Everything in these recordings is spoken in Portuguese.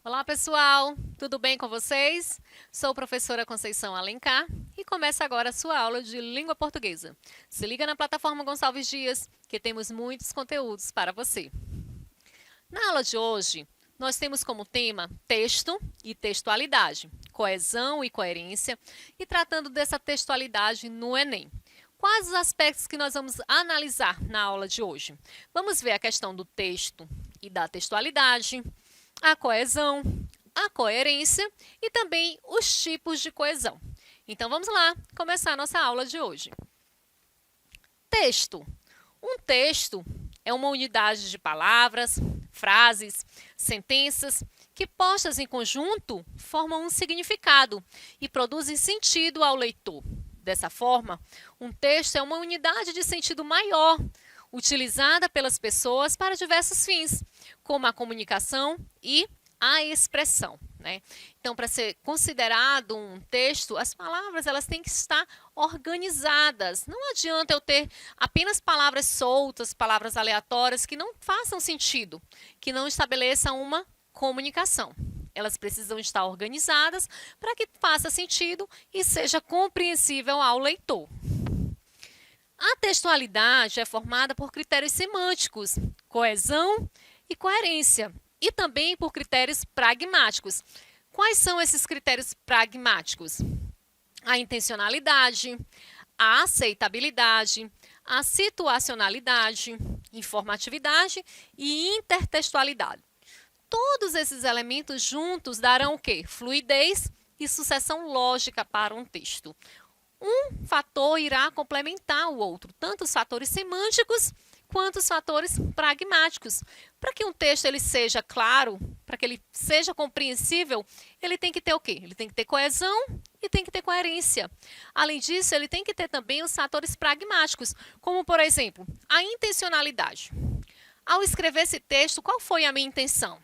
Olá pessoal, tudo bem com vocês? Sou a professora Conceição Alencar e começa agora a sua aula de língua portuguesa. Se liga na plataforma Gonçalves Dias, que temos muitos conteúdos para você. Na aula de hoje, nós temos como tema texto e textualidade, coesão e coerência, e tratando dessa textualidade no Enem. Quais os aspectos que nós vamos analisar na aula de hoje? Vamos ver a questão do texto e da textualidade, a coesão, a coerência e também os tipos de coesão. Então, vamos lá começar a nossa aula de hoje. Texto. Um texto é uma unidade de palavras, frases, sentenças que, postas em conjunto, formam um significado e produzem sentido ao leitor. Dessa forma, um texto é uma unidade de sentido maior, utilizada pelas pessoas para diversos fins, como a comunicação e a expressão, né? Então, para ser considerado um texto, as palavras elas têm que estar organizadas. Não adianta eu ter apenas palavras soltas, palavras aleatórias que não façam sentido, que não estabeleçam uma comunicação. Elas precisam estar organizadas para que faça sentido e seja compreensível ao leitor. A textualidade é formada por critérios semânticos, coesão e coerência, e também por critérios pragmáticos. Quais são esses critérios pragmáticos? A intencionalidade, a aceitabilidade, a situacionalidade, informatividade e intertextualidade. Todos esses elementos juntos darão o quê? Fluidez e sucessão lógica para um texto. Um fator irá complementar o outro, tanto os fatores semânticos quanto os fatores pragmáticos. Para que um texto ele seja claro, para que ele seja compreensível, ele tem que ter o quê? Ele tem que ter coesão e tem que ter coerência. Além disso, ele tem que ter também os fatores pragmáticos, como, por exemplo, a intencionalidade. Ao escrever esse texto, qual foi a minha intenção?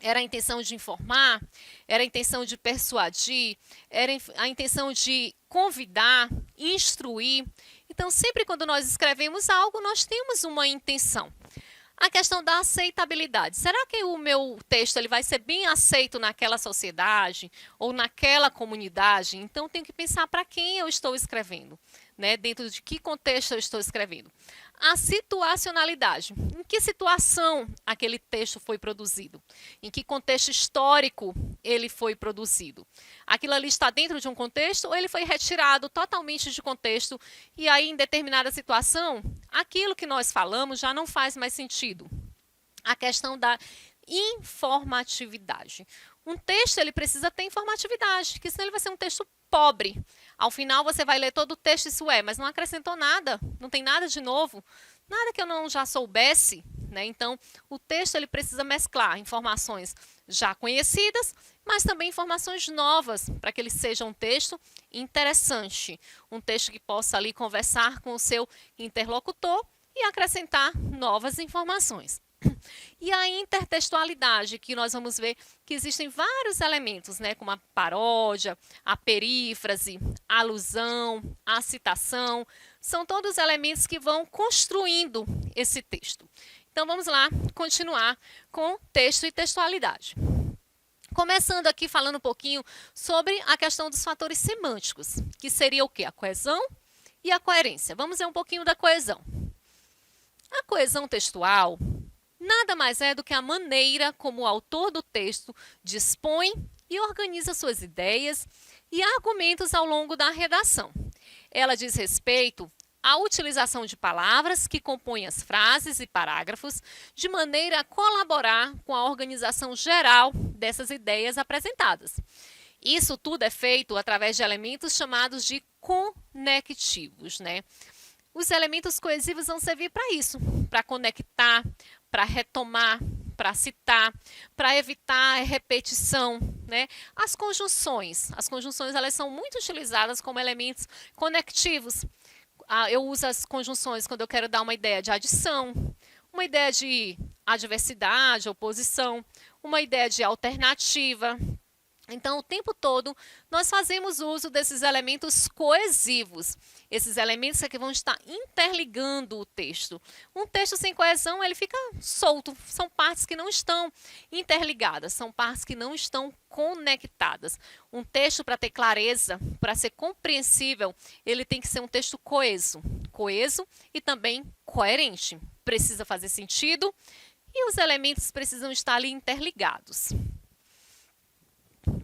Era a intenção de informar? Era a intenção de persuadir? Era a intenção de convidar, instruir? Então, sempre quando nós escrevemos algo, nós temos uma intenção. A questão da aceitabilidade. Será que o meu texto ele vai ser bem aceito naquela sociedade ou naquela comunidade? Então, tenho que pensar para quem eu estou escrevendo, né? Dentro de que contexto eu estou escrevendo. A situacionalidade. Em que situação aquele texto foi produzido? Em que contexto histórico ele foi produzido? Aquilo ali está dentro de um contexto ou ele foi retirado totalmente de contexto e aí em determinada situação, aquilo que nós falamos já não faz mais sentido. A questão da informatividade. Um texto ele precisa ter informatividade, porque senão ele vai ser um texto pobre. Ao final você vai ler todo o texto, isso mas não acrescentou nada, não tem nada de novo, nada que eu não já soubesse, né? Então, o texto ele precisa mesclar informações já conhecidas, mas também informações novas, para que ele seja um texto interessante, um texto que possa ali conversar com o seu interlocutor e acrescentar novas informações. E a intertextualidade, que nós vamos ver que existem vários elementos, né, como a paródia, a perífrase, a alusão, a citação, são todos elementos que vão construindo esse texto. Então, vamos lá continuar com texto e textualidade. Começando aqui falando um pouquinho sobre a questão dos fatores semânticos, que seria o quê? A coesão e a coerência. Vamos ver um pouquinho da coesão. A coesão textual nada mais é do que a maneira como o autor do texto dispõe e organiza suas ideias e argumentos ao longo da redação. Ela diz respeito à utilização de palavras que compõem as frases e parágrafos de maneira a colaborar com a organização geral dessas ideias apresentadas. Isso tudo é feito através de elementos chamados de conectivos, né? Os elementos coesivos vão servir para isso, para conectar, para retomar, para citar, para evitar a repetição, né? As conjunções elas são muito utilizadas como elementos conectivos. Eu uso as conjunções quando eu quero dar uma ideia de adição, uma ideia de adversidade, oposição, uma ideia de alternativa, Então, o tempo todo, nós fazemos uso desses elementos coesivos. Esses elementos é que vão estar interligando o texto. Um texto sem coesão, ele fica solto. São partes que não estão interligadas, são partes que não estão conectadas. Um texto, para ter clareza, para ser compreensível, ele tem que ser um texto coeso. Coeso e também coerente. Precisa fazer sentido e os elementos precisam estar ali interligados.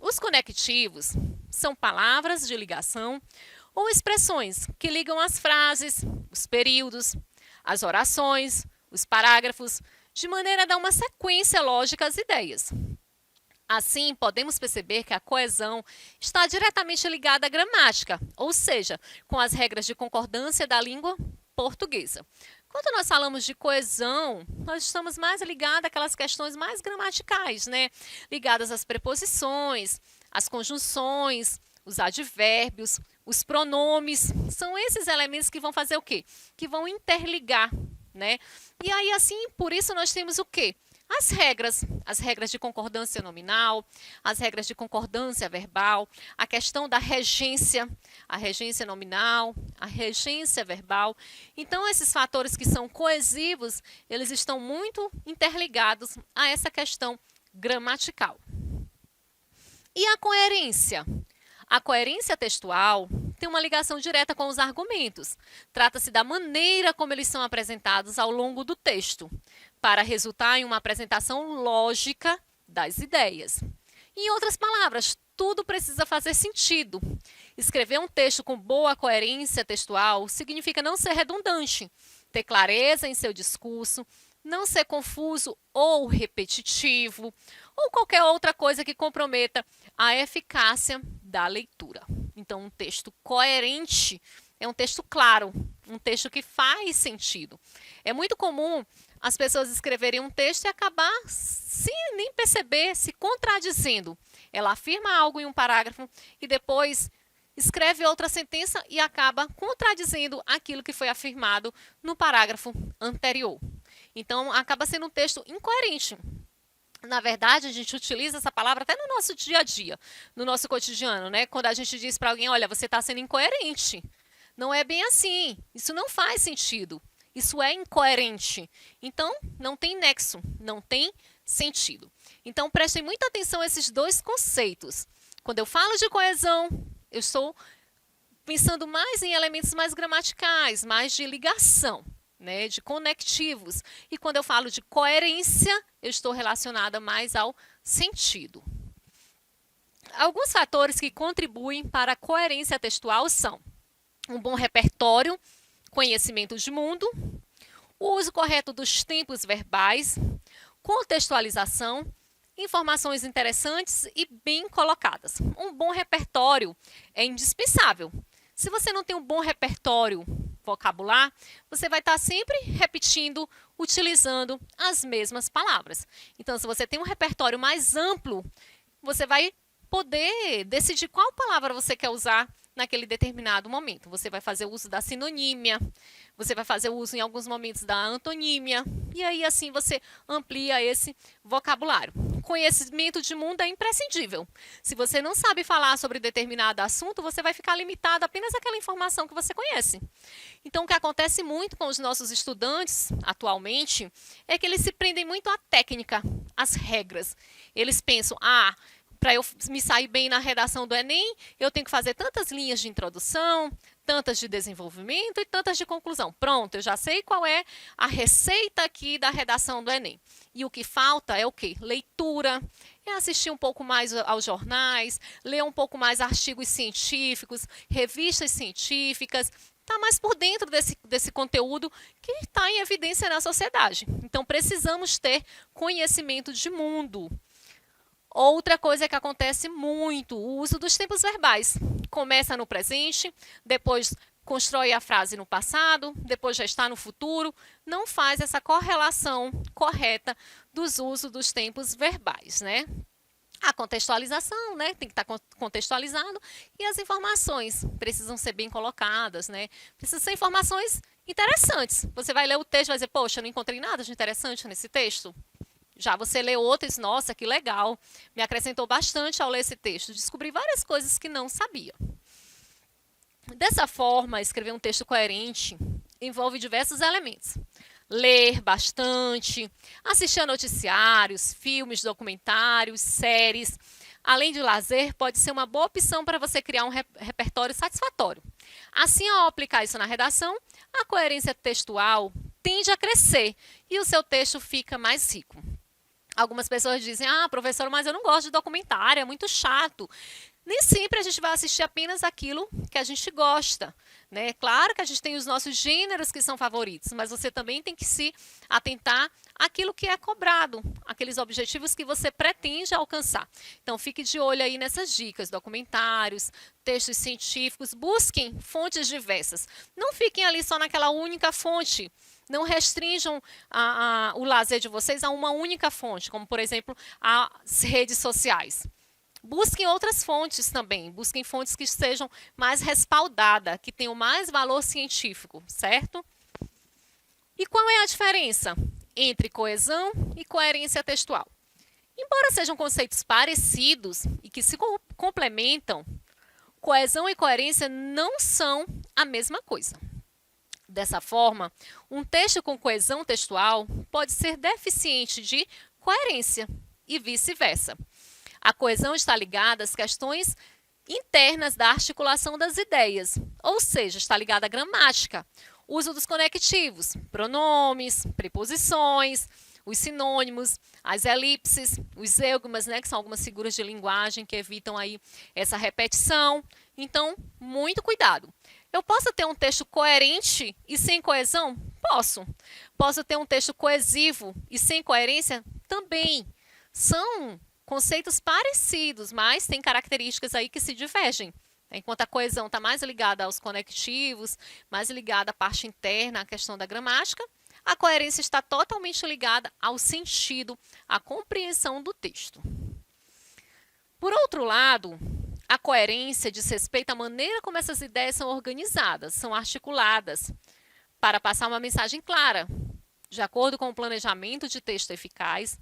Os conectivos são palavras de ligação ou expressões que ligam as frases, os períodos, as orações, os parágrafos, de maneira a dar uma sequência lógica às ideias. Assim, podemos perceber que a coesão está diretamente ligada à gramática, ou seja, com as regras de concordância da língua portuguesa. Quando nós falamos de coesão, nós estamos mais ligados àquelas questões mais gramaticais, né? Ligadas às preposições, às conjunções, os advérbios, os pronomes. São esses elementos que vão fazer o quê? Que vão interligar, né? E aí, assim, por isso nós temos o quê? As regras de concordância nominal, as regras de concordância verbal, a questão da regência, a regência nominal, a regência verbal. Então, esses fatores que são coesivos, eles estão muito interligados a essa questão gramatical. E a coerência? A coerência textual tem uma ligação direta com os argumentos. Trata-se da maneira como eles são apresentados ao longo do texto, para resultar em uma apresentação lógica das ideias. Em outras palavras, tudo precisa fazer sentido. Escrever um texto com boa coerência textual significa não ser redundante, ter clareza em seu discurso, não ser confuso ou repetitivo, ou qualquer outra coisa que comprometa a eficácia da leitura. Então, um texto coerente é um texto claro, um texto que faz sentido. É muito comum as pessoas escreverem um texto e acabar sem nem perceber, se contradizendo. Ela afirma algo em um parágrafo e depois escreve outra sentença e acaba contradizendo aquilo que foi afirmado no parágrafo anterior. Então, acaba sendo um texto incoerente. Na verdade, a gente utiliza essa palavra até no nosso dia a dia, no nosso cotidiano, né? Quando a gente diz para alguém, olha, você está sendo incoerente. Não é bem assim. Isso não faz sentido. Isso é incoerente. Então, não tem nexo, não tem sentido. Então, prestem muita atenção a esses dois conceitos. Quando eu falo de coesão, eu estou pensando mais em elementos mais gramaticais, mais de ligação, né, de conectivos. E quando eu falo de coerência, eu estou relacionada mais ao sentido. Alguns fatores que contribuem para a coerência textual são um bom repertório, conhecimento de mundo, o uso correto dos tempos verbais, contextualização, informações interessantes e bem colocadas. Um bom repertório é indispensável. Se você não tem um bom repertório vocabular, você vai estar sempre repetindo, utilizando as mesmas palavras. Então, se você tem um repertório mais amplo, você vai poder decidir qual palavra você quer usar naquele determinado momento. Você vai fazer uso da sinonímia, você vai fazer uso em alguns momentos da antonímia, e aí assim você amplia esse vocabulário. Conhecimento de mundo é imprescindível. Se você não sabe falar sobre determinado assunto, você vai ficar limitado apenas àquela informação que você conhece. Então, o que acontece muito com os nossos estudantes atualmente é que eles se prendem muito à técnica, às regras. Eles pensam, para eu me sair bem na redação do Enem, eu tenho que fazer tantas linhas de introdução, tantas de desenvolvimento e tantas de conclusão. Pronto, eu já sei qual é a receita aqui da redação do Enem. E o que falta é o quê? Leitura, é assistir um pouco mais aos jornais, ler um pouco mais artigos científicos, revistas científicas, está mais por dentro desse conteúdo que está em evidência na sociedade. Então, precisamos ter conhecimento de mundo. Outra coisa que acontece muito, o uso dos tempos verbais. Começa no presente, depois constrói a frase no passado, depois já está no futuro. Não faz essa correlação correta dos usos dos tempos verbais, né? A contextualização, né? Tem que estar contextualizado. E as informações precisam ser bem colocadas, né? Precisam ser informações interessantes. Você vai ler o texto e vai dizer, poxa, eu não encontrei nada de interessante nesse texto. Já você lê outro e diz, nossa, que legal, me acrescentou bastante ao ler esse texto, descobri várias coisas que não sabia. Dessa forma, escrever um texto coerente envolve diversos elementos. Ler bastante, assistir a noticiários, filmes, documentários, séries. Além de lazer, pode ser uma boa opção para você criar um repertório satisfatório. Assim, ao aplicar isso na redação, a coerência textual tende a crescer e o seu texto fica mais rico. Algumas pessoas dizem, professor, mas eu não gosto de documentário, é muito chato. Nem sempre a gente vai assistir apenas aquilo que a gente gosta, né? Claro que a gente tem os nossos gêneros que são favoritos, mas você também tem que se atentar àquilo que é cobrado, aqueles objetivos que você pretende alcançar. Então, fique de olho aí nessas dicas, documentários, textos científicos, busquem fontes diversas. Não fiquem ali só naquela única fonte. Não restringam o lazer de vocês a uma única fonte, como, por exemplo, as redes sociais. Busquem outras fontes também, busquem fontes que sejam mais respaldadas, que tenham mais valor científico, certo? E qual é a diferença entre coesão e coerência textual? Embora sejam conceitos parecidos e que se complementam, coesão e coerência não são a mesma coisa. Dessa forma, um texto com coesão textual pode ser deficiente de coerência e vice-versa. A coesão está ligada às questões internas da articulação das ideias, ou seja, está ligada à gramática, uso dos conectivos, pronomes, preposições, os sinônimos, as elipses, os eugmas, né, que são algumas figuras de linguagem que evitam aí essa repetição. Então, muito cuidado. Eu posso ter um texto coerente e sem coesão? Posso. Posso ter um texto coesivo e sem coerência? Também. São conceitos parecidos, mas tem características aí que se divergem. Enquanto a coesão está mais ligada aos conectivos, mais ligada à parte interna, à questão da gramática, a coerência está totalmente ligada ao sentido, à compreensão do texto. Por outro lado, a coerência diz respeito à maneira como essas ideias são organizadas, são articuladas, para passar uma mensagem clara, de acordo com o planejamento de texto eficaz,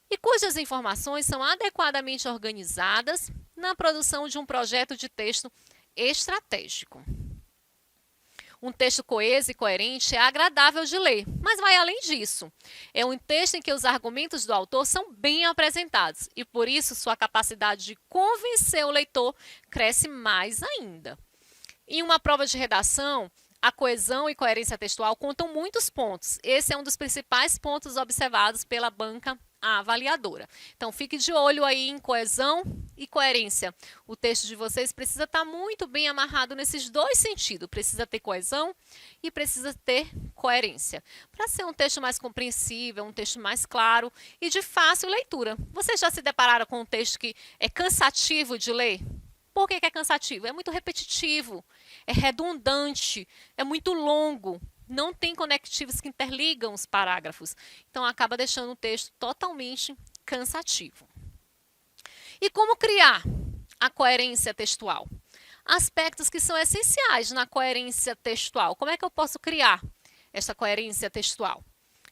e cujas informações são adequadamente organizadas na produção de um projeto de texto estratégico. Um texto coeso e coerente é agradável de ler, mas vai além disso. É um texto em que os argumentos do autor são bem apresentados e, por isso, sua capacidade de convencer o leitor cresce mais ainda. Em uma prova de redação, a coesão e coerência textual contam muitos pontos. Esse é um dos principais pontos observados pela banca avaliadora. Então, fique de olho aí em coesão e coerência. O texto de vocês precisa estar muito bem amarrado nesses dois sentidos. Precisa ter coesão e precisa ter coerência. Para ser um texto mais compreensível, um texto mais claro e de fácil leitura. Vocês já se depararam com um texto que é cansativo de ler? Por que é cansativo? É muito repetitivo, é redundante, é muito longo. Não tem conectivos que interligam os parágrafos. Então, acaba deixando o texto totalmente cansativo. E como criar a coerência textual? Aspectos que são essenciais na coerência textual. Como é que eu posso criar essa coerência textual?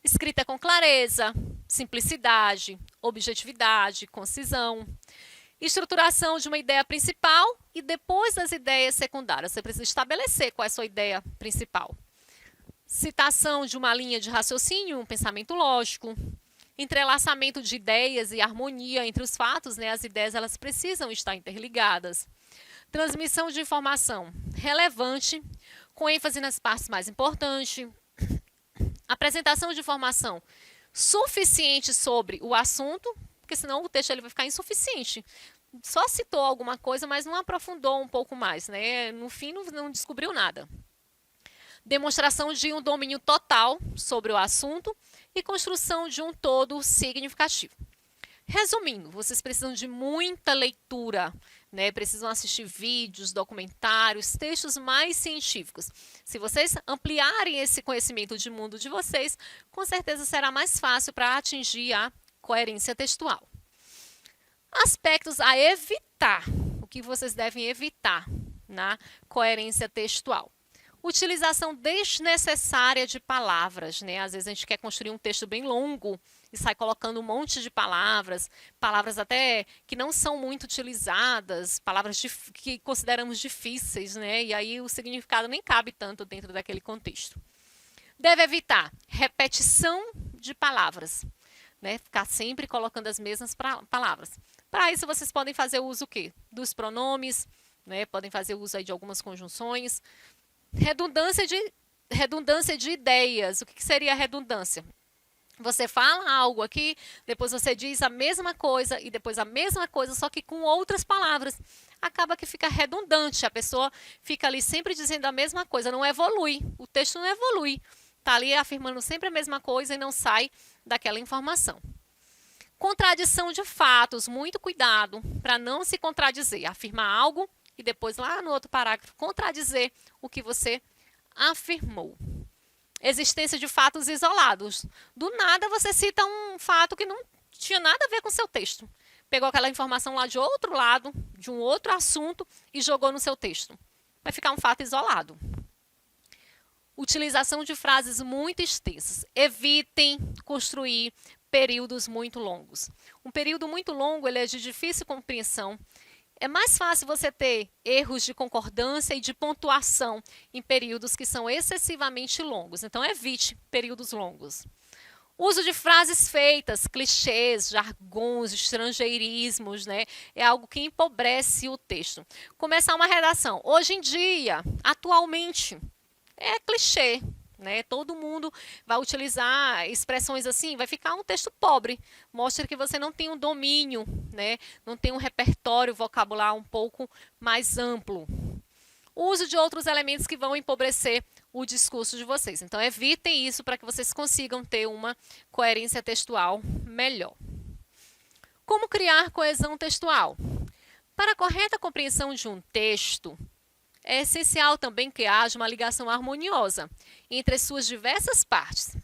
Escrita com clareza, simplicidade, objetividade, concisão. Estruturação de uma ideia principal e depois das ideias secundárias. Você precisa estabelecer qual é a sua ideia principal. Citação de uma linha de raciocínio, um pensamento lógico, entrelaçamento de ideias e harmonia entre os fatos, né? As ideias elas precisam estar interligadas. Transmissão de informação relevante, com ênfase nas partes mais importantes. Apresentação de informação suficiente sobre o assunto, porque senão o texto ele vai ficar insuficiente. Só citou alguma coisa, mas não aprofundou um pouco mais, né? No fim, não descobriu nada. Demonstração de um domínio total sobre o assunto e construção de um todo significativo. Resumindo, vocês precisam de muita leitura, né? Precisam assistir vídeos, documentários, textos mais científicos. Se vocês ampliarem esse conhecimento de mundo de vocês, com certeza será mais fácil para atingir a coerência textual. Aspectos a evitar. O que vocês devem evitar na coerência textual? Utilização desnecessária de palavras, né? Às vezes a gente quer construir um texto bem longo e sai colocando um monte de palavras, palavras até que não são muito utilizadas, palavras que consideramos difíceis, né? E aí o significado nem cabe tanto dentro daquele contexto. Deve evitar repetição de palavras, né? Ficar sempre colocando as mesmas palavras. Para isso, vocês podem fazer uso o quê? Dos pronomes, né? Podem fazer uso aí de algumas conjunções. Redundância de ideias. O que seria redundância? Você fala algo aqui, depois você diz a mesma coisa e depois a mesma coisa, só que com outras palavras. Acaba que fica redundante, a pessoa fica ali sempre dizendo a mesma coisa, não evolui, o texto não evolui. Está ali afirmando sempre a mesma coisa e não sai daquela informação. Contradição de fatos, muito cuidado para não se contradizer, afirmar algo e depois lá no outro parágrafo contradizer o que você afirmou. Existência de fatos isolados. Do nada você cita um fato que não tinha nada a ver com o seu texto. Pegou aquela informação lá de outro lado, de um outro assunto e jogou no seu texto. Vai ficar um fato isolado. Utilização de frases muito extensas. Evitem construir períodos muito longos. Um período muito longo ele é de difícil compreensão. É mais fácil você ter erros de concordância e de pontuação em períodos que são excessivamente longos. Então, evite períodos longos. Uso de frases feitas, clichês, jargões, estrangeirismos, né? É algo que empobrece o texto. Começar uma redação. Hoje em dia, atualmente, é clichê. Né? Todo mundo vai utilizar expressões assim, vai ficar um texto pobre. Mostra que você não tem um domínio, né? Não tem um repertório vocabular um pouco mais amplo. O uso de outros elementos que vão empobrecer o discurso de vocês. Então, evitem isso para que vocês consigam ter uma coerência textual melhor. Como criar coesão textual? Para a correta compreensão de um texto, é essencial também que haja uma ligação harmoniosa entre as suas diversas partes.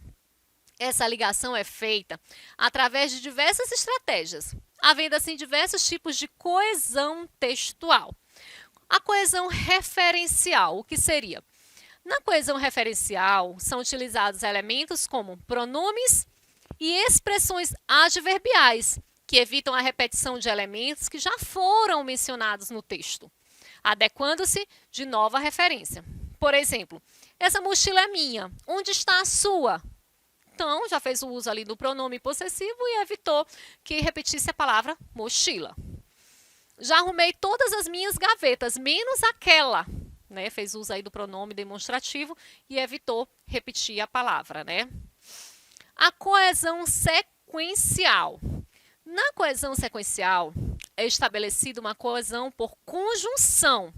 Essa ligação é feita através de diversas estratégias, havendo assim diversos tipos de coesão textual. A coesão referencial, o que seria? Na coesão referencial, são utilizados elementos como pronomes e expressões adverbiais, que evitam a repetição de elementos que já foram mencionados no texto, adequando-se de nova referência. Por exemplo, essa mochila é minha. Onde está a sua? Então, já fez o uso ali do pronome possessivo e evitou que repetisse a palavra mochila. Já arrumei todas as minhas gavetas, menos aquela. Né? Fez uso aí do pronome demonstrativo e evitou repetir a palavra. Né? A coesão sequencial. Na coesão sequencial, é estabelecida uma coesão por conjunção,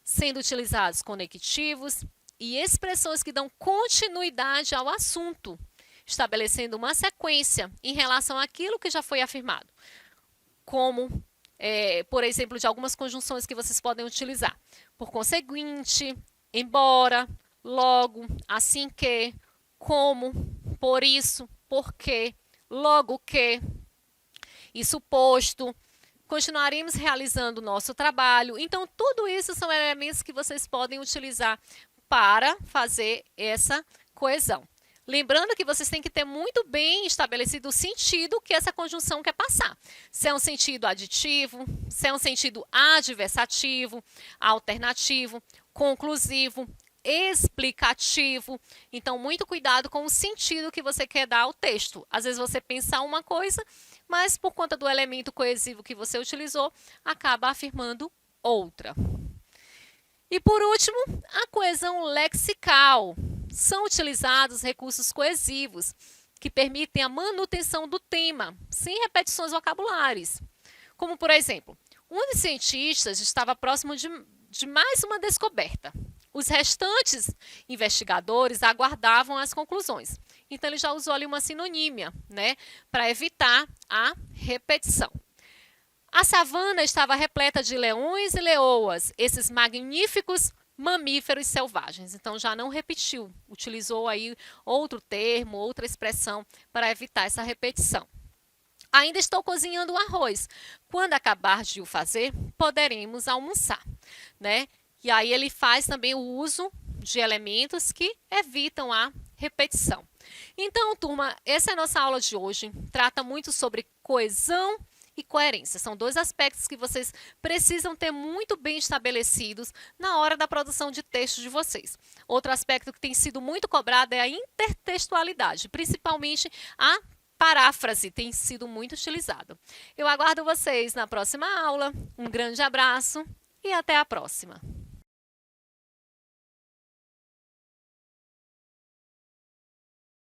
sendo utilizados conectivos e expressões que dão continuidade ao assunto, estabelecendo uma sequência em relação àquilo que já foi afirmado, como, por exemplo, de algumas conjunções que vocês podem utilizar. Por conseguinte, embora, logo, assim que, como, por isso, porque, logo que, e suposto. Continuaremos realizando o nosso trabalho. Então, tudo isso são elementos que vocês podem utilizar para fazer essa coesão. Lembrando que vocês têm que ter muito bem estabelecido o sentido que essa conjunção quer passar. Se é um sentido aditivo, se é um sentido adversativo, alternativo, conclusivo, explicativo. Então, muito cuidado com o sentido que você quer dar ao texto. Às vezes você pensa uma coisa, mas por conta do elemento coesivo que você utilizou, acaba afirmando outra. E por último, a coesão lexical. São utilizados recursos coesivos que permitem a manutenção do tema, sem repetições vocabulares. Como, por exemplo, um dos cientistas estava próximo de mais uma descoberta. Os restantes investigadores aguardavam as conclusões. Então, ele já usou ali uma sinonímia, né, para evitar a repetição. A savana estava repleta de leões e leoas, esses magníficos mamíferos selvagens. Então, já não repetiu, utilizou aí outro termo, outra expressão para evitar essa repetição. Ainda estou cozinhando o arroz. Quando acabar de o fazer, poderemos almoçar, né? E aí ele faz também o uso de elementos que evitam a repetição. Então, turma, essa é a nossa aula de hoje. Trata muito sobre coesão e coerência. São dois aspectos que vocês precisam ter muito bem estabelecidos na hora da produção de textos de vocês. Outro aspecto que tem sido muito cobrado é a intertextualidade, principalmente a paráfrase tem sido muito utilizado. Eu aguardo vocês na próxima aula. Um grande abraço e até a próxima.